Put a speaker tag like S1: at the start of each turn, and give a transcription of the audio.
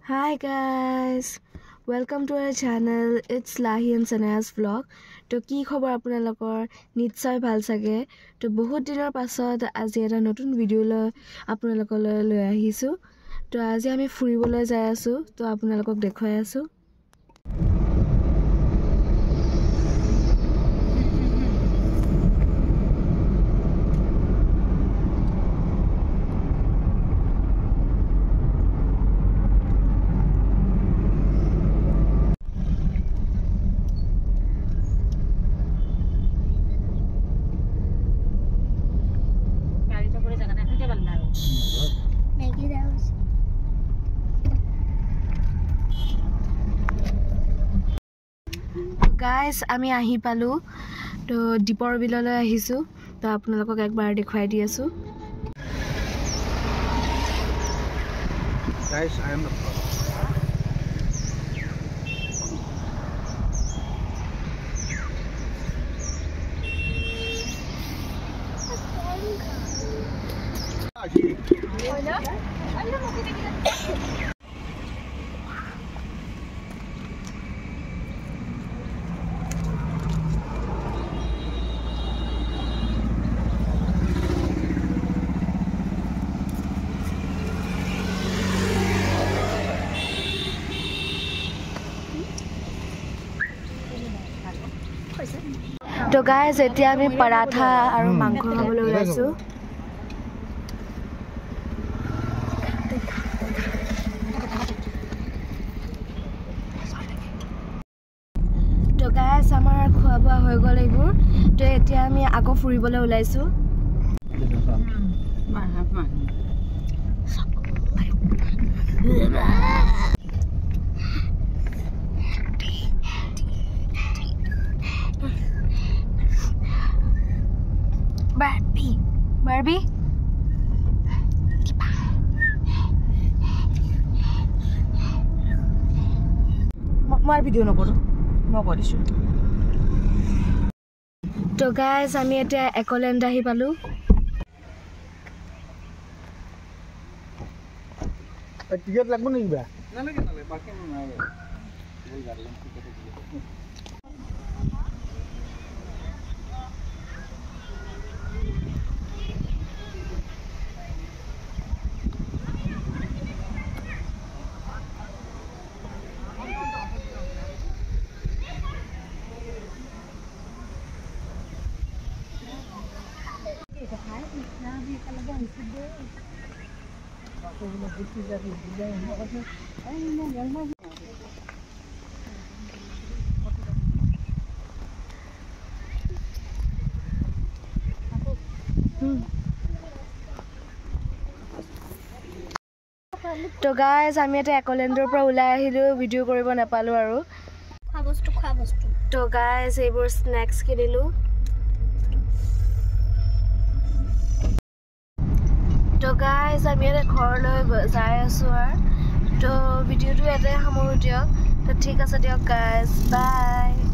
S1: Hi guys, welcome to our channel. It's Lahi and Sanaya's vlog. To ki khobar apnalokor nitshoy bhal sage. To bahut dinor pasot aji eta notun video lo apnalokole loi ahisu. To aji ami furibole jai asu. To apnalokok dekhoi asu. Guys, আমি আহি পালো তো দীপৰ বিললৈ আহিছো তো আপোনালোকক একবাৰ দেখুৱাই দি আছো
S2: Guys, I am the
S1: তো গাইজ এতিয়া আমি পৰাঠা আৰু মাংস খাবলৈ ওলাইছো তো গাইজ আমাৰ খোৱা বোৱা হৈ গ'ল এইবোৰ তো এতিয়া আমি আকৌ ফুৰিবলৈ ওলাইছো Barbie?
S3: My video no koro. No korisu.
S1: So guys, আমি এটা একলেণ্ড আহি পালো
S2: টিকেট লাগব নেকি বা
S4: নালাগে বাকি নাই ওই গাড়ি টিকেট দিয়ে
S1: তো গাইজ আমি এটা একলেণ্ডৰ পৰা ওলাই আহিলো ভিডিও কৰিব নাপালো আৰু খোৱা বস্তু তো গাইজ এইবোৰ স্নেক্স কিনিলো তো গাইজ আমি এটা ঘৰলৈ যাই আছো আৰু তো ভিডিওটো ইয়াতে সামৰো দিয়ক তো ঠিক আছে দিয়ক গাইজ বাই